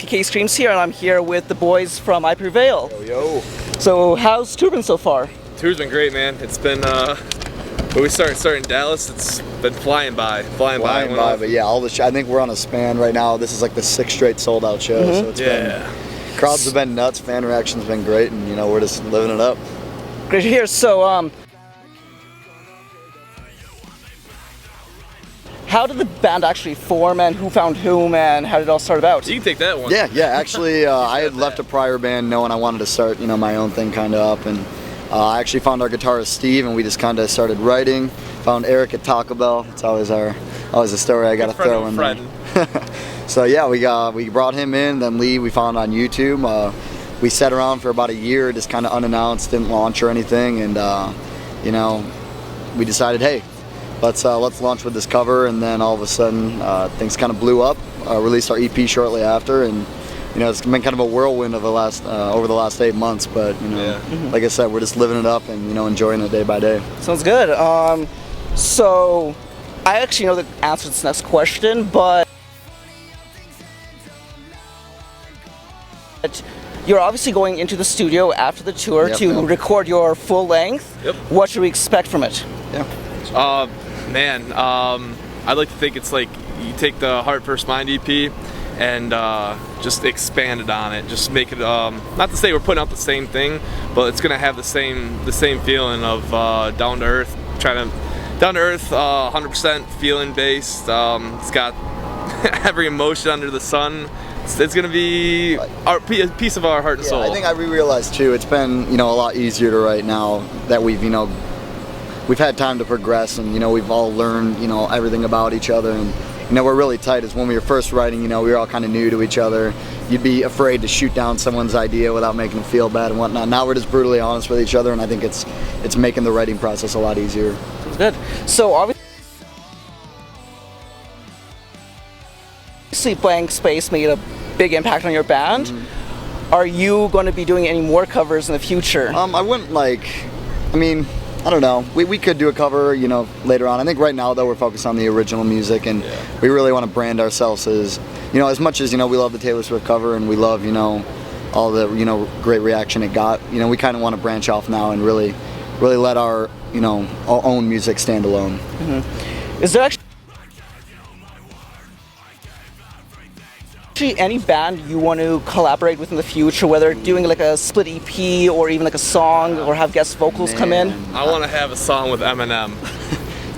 TK Screams here, and I'm here with the boys from iPrevail. Yo, yo. So how's tour been so far? Tour's been great, man. It's been, when we started in Dallas, it's been flying by. But yeah, I think we're on a span right now. This is like the 6th straight sold out show, so it's been, crowds have been nuts, fan reaction's been great, and we're just living it up. Great to hear. So, how did the band actually form, and who found whom, and how did it all start about? You can take that one. Yeah, actually, I had left a prior band knowing I wanted to start, my own thing kind of up, and I actually found our guitarist Steve, and we just kind of started writing. Found Eric at Taco Bell. It's always a story I got to throw in there. So yeah, we brought him in. Then Lee we found on YouTube. We sat around for about a year, just kind of unannounced, didn't launch or anything, and we decided, hey, let's launch with this cover. And then all of a sudden, things kind of blew up. Released our EP shortly after, and it's been kind of a whirlwind of over the last 8 months. But like I said, we're just living it up and enjoying it day by day. Sounds good. So I actually know the answer to this next question, but you're obviously going into the studio after the tour to record your full length. Yep. What should we expect from it? Yeah. Man, I'd like to think it's like you take the Heart First Mind EP and just expand on it. Just make it, not to say we're putting out the same thing, but it's gonna have the same feeling of down to earth, 100% feeling based. It's got every emotion under the sun. It's gonna be a piece of our heart and soul. I think I realized too, it's been a lot easier to write now that we've had time to progress, and we've all learned everything about each other, and we're really tight. As when we were first writing, we were all kind of new to each other. You'd be afraid to shoot down someone's idea without making them feel bad and whatnot. Now we're just brutally honest with each other, and I think it's making the writing process a lot easier. Sounds good. So obviously Blank Space made a big impact on your band. Are you going to be doing any more covers in the future? I wouldn't I don't know. We could do a cover, later on. I think right now, though, we're focused on the original music, and we really want to brand ourselves as, as much as, we love the Taylor Swift cover, and we love, all the, great reaction it got. We kind of want to branch off now and really let our, our own music stand alone. Is there actually any band you want to collaborate with in the future, whether doing like a split EP or even like a song, or have guest vocals come in? I want to have a song with Eminem.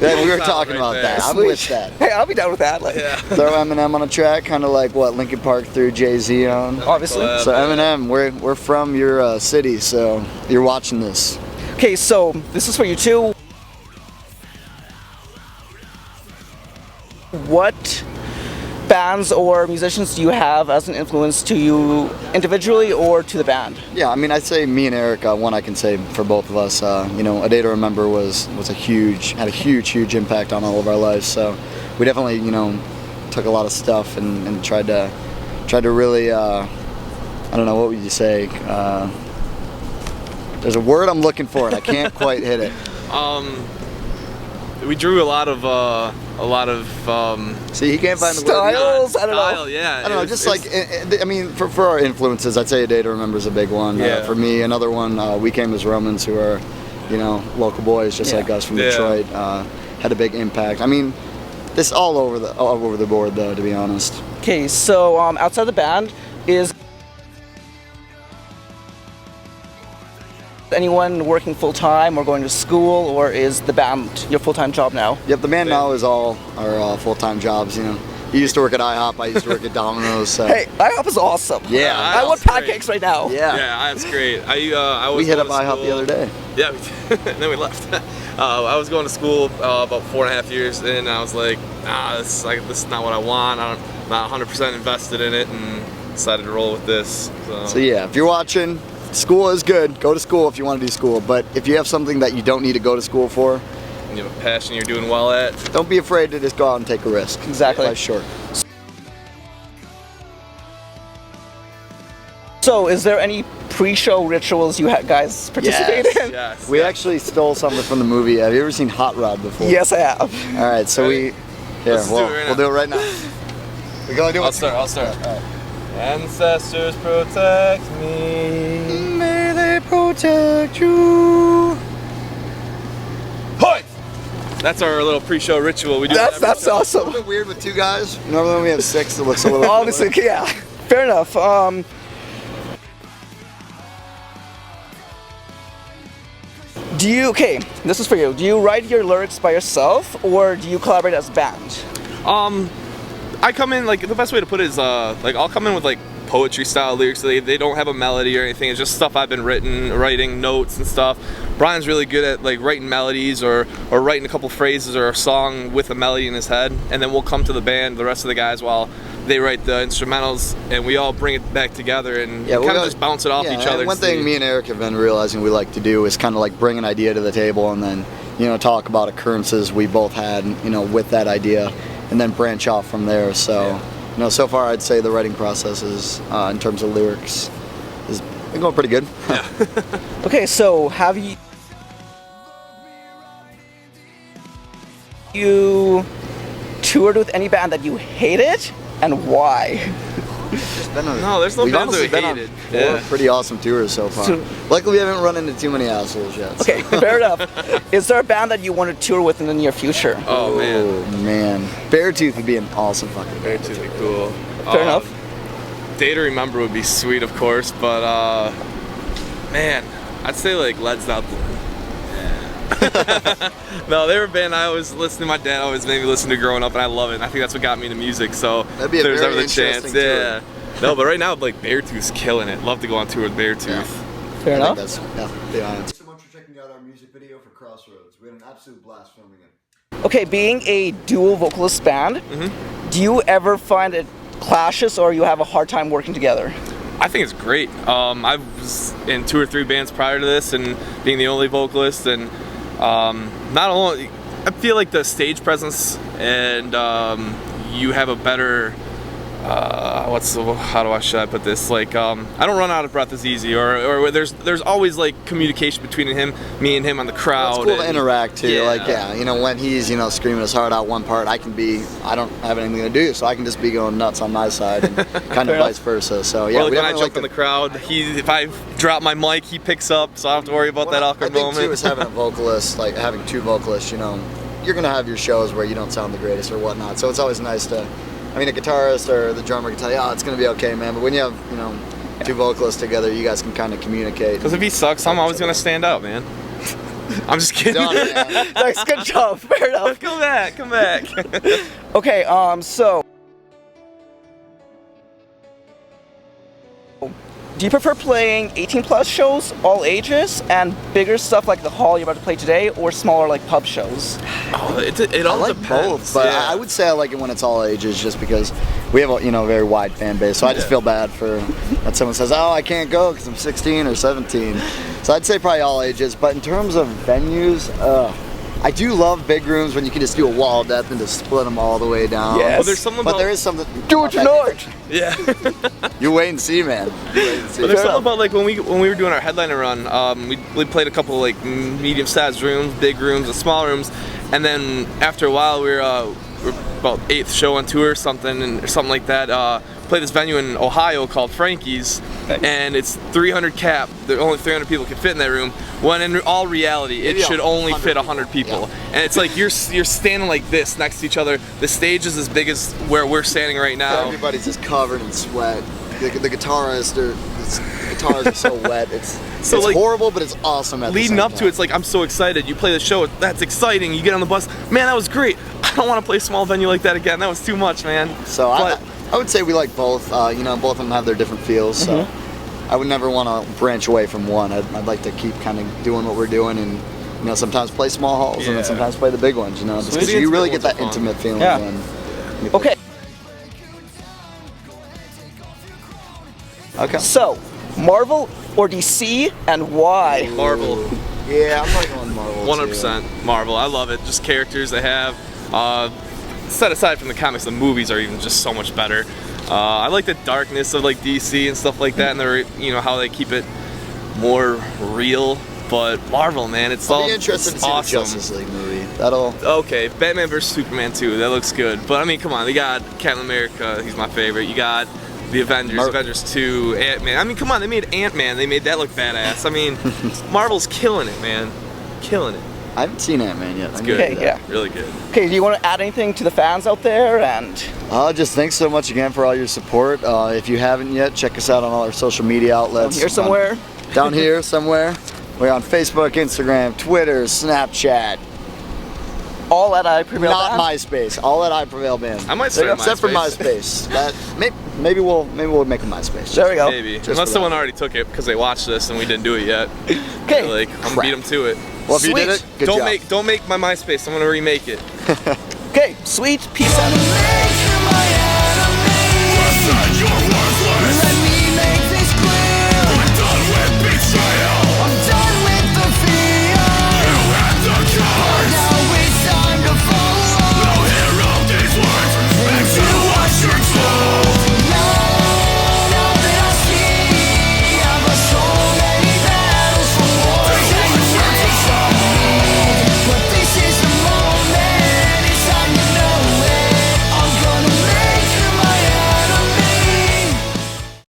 Yeah, we were talking about that. I'm with that. Hey, I'll be down with that. Throw Eminem on a track, kind of like what Linkin Park threw Jay-Z on. Obviously. So Eminem, we're from your city, so you're watching this. Okay, so this is for you too. What bands or musicians do you have as an influence to you individually or to the band? Yeah, I'd say me and Eric, one I can say for both of us, A Day to Remember had a huge impact on all of our lives. So we definitely, took a lot of stuff and tried to really, I don't know, what would you say? There's a word I'm looking for and I can't quite hit it. We drew a lot of see, he can't find the styles. word. I don't know. Yeah, I don't know. Just for our influences, I'd say A Day to Remember is a big one. Yeah. For me, another one, We Came as Romans, who are, local boys just like us from Detroit, had a big impact. This all over the board, though, to be honest. Okay, so outside the band, is anyone working full-time or going to school, or is the band your full-time job now? Yep, the band now is all our full-time jobs. You used to work at IHOP, I used to work at Domino's. So. Hey, IHOP is awesome. Yeah, I want pancakes right now. Yeah, that's great. We hit up IHOP the other day. Yeah, and then we left. I was going to school about 4.5 years in, and I was like, this is not what I want. I'm not 100% invested in it, and decided to roll with this. So yeah, if you're watching, school is good. Go to school if you want to do school. But if you have something that you don't need to go to school for, you have a passion you're doing well at, don't be afraid to just go out and take a risk. Exactly. Life's short. So, is there any pre-show rituals you guys participate in? Yes. We actually stole something from the movie. Have you ever seen Hot Rod before? Yes, I have. All right, so we'll do it right now. We're gonna do it. I'll start. All right. Ancestors protect me. May they protect you. Hoy! That's our little pre-show ritual. We do That's It's a awesome. little bit weird with 2 guys. Normally when we have 6, it looks a little. Obviously, yeah. Fair enough. Okay, this is for you. Do you write your lyrics by yourself, or do you collaborate as a band? I come in, like, the best way to put it is, like, I'll come in with, like, poetry style lyrics. They don't have a melody or anything. It's just stuff I've been writing notes and stuff. Brian's really good at, like, writing melodies or writing a couple phrases or a song with a melody in his head, and then we'll come to the band, the rest of the guys, while they write the instrumentals, and we all bring it back together and kind of just bounce it off each other. One thing me and Eric have been realizing we like to do is kind of like bring an idea to the table and then, you know, talk about occurrences we both had, you know, with that idea, and then branch off from there. So, you know, so far I'd say the writing process is, in terms of lyrics, is been going pretty good. Yeah. Okay, so have you toured with any band that you hated, and why? No, there's no We've bands honestly that we been hated. on 4 pretty awesome tours so far. So- Luckily, we haven't run into too many assholes yet. Okay, fair enough. Is there a band that you want to tour with in the near future? Oh, man. Oh man, Beartooth would be an awesome fucking Very band. too cool. Fair enough. Day to Remember would be sweet, of course, but man, I'd say like Led Zeppelin. Yeah. No, they were a band I always listened to. My dad always made me listen to growing up, and I love it. And I think that's what got me into music. So That'd be a there's very ever the chance, interesting tour. yeah. No, but right now, like Beartooth's killing it. Love to go on tour with Beartooth. Yeah. Fair I enough. think that's the honest. Thanks so much for checking out our music video for Crossroads. We had an absolute blast filming it. Okay, being a dual vocalist band, do you ever find it clashes or you have a hard time working together? I think it's great. I was in 2 or 3 bands prior to this, and being the only vocalist, and not only, I feel like the stage presence and you have a better, should I put this? Like, I don't run out of breath as easy, or there's always like communication between me and him on the crowd. It's cool to interact too. Yeah. Like, yeah, you know, when he's, you know, screaming his heart out one part, I don't have anything to do, so I can just be going nuts on my side, and kind of vice versa. So yeah, Or like we when I definitely jump in the crowd, if I drop my mic, he picks up, so I don't have to worry about that awkward I think moment. too is having a vocalist, like having 2 vocalists. You know, you're gonna have your shows where you don't sound the greatest or whatnot. So it's always nice to, I mean, a guitarist or the drummer can tell you, oh, it's gonna be okay, man. But when you have, you know, 2 vocalists together, you guys can kind of communicate. Because if he sucks, I'm always gonna stand out, man. I'm just kidding. Done, man. Nice, good job. Fair enough. Come back. Okay, so do you prefer playing 18+ shows, all ages, and bigger stuff like the hall you're about to play today, or smaller like pub shows? Oh, it I all like depends. both, but yeah. I would say I like it when it's all ages, just because we have a, you know, very wide fan base. So I just feel bad for that someone says, "Oh, I can't go because I'm 16 or 17." So I'd say probably all ages. But in terms of venues, I do love big rooms when you can just do a wall depth and just split them all the way down. Yes. Well, there's something But about there is something. Do it tonight. yeah. You wait and see, man. You wait and see. But there's Fair something about like when we were doing our headliner run, we played a couple of, like medium-sized rooms, big rooms, and small rooms, and then after a while we're about 8th show on tour or something like that. Play this venue in Ohio called Frankie's, and it's 300 cap. There only 300 people can fit in that room. When in all reality, it Maybe should only 100 fit 100 people. Yeah. And it's like you're standing like this next to each other. The stage is as big as where we're standing right now. Everybody's just covered in sweat. The guitarists the guitars are so wet. It's like, horrible, but it's awesome at the leading same up to time. it, it's like I'm so excited. You play the show, that's exciting. You get on the bus, man, that was great. I don't want to play a small venue like that again. That was too much, man. So But- I would say we like both. You know, both of them have their different feels. So I would never want to branch away from one. I'd like to keep kind of doing what we're doing, and you know, sometimes play small halls and Yeah. then sometimes play the big ones. You know, just So because the you really get intimate that ones are fun. intimate feeling. Yeah. When you play. Okay, Okay. so Marvel or DC, and why? Marvel. Yeah, I'm probably going Marvel. 100% Marvel. I love it. Just characters they have. Set aside from the comics, the movies are even just so much better. I like the darkness of like DC and stuff like that, and they're, you know, how they keep it more real. But Marvel, man, it's I'll all be interested to see the awesome. Justice League movie. That'll. Okay, Batman vs Superman 2, that looks good. But I mean, come on, they got Captain America, he's my favorite. You got The Avengers, Avengers 2, Ant-Man. I mean, come on, they made Ant-Man. They made that look badass. I mean, Marvel's killing it, man. Killing it. I haven't seen Ant-Man yet. It's good. Okay, yeah. Really good. Okay, do you want to add anything to the fans out there? And Just thanks so much again for all your support. If you haven't yet, check us out on all our social media outlets. here somewhere. Down here somewhere. We're on Facebook, Instagram, Twitter, Snapchat. All at iPrevail Not Band? MySpace. All at iPrevailband. I might start Except for MySpace. MySpace. That maybe we'll make a MySpace. There we go. Maybe. Just Unless for someone that. already took it because they watched this and we didn't do it yet. Okay. Like, I'm gonna Crap. beat them to it. Well, if you did Sweet. it, good job. Don't make my MySpace. I'm gonna remake it. Okay, sweet. Peace out. Let me make this clear. We're done with betrayal.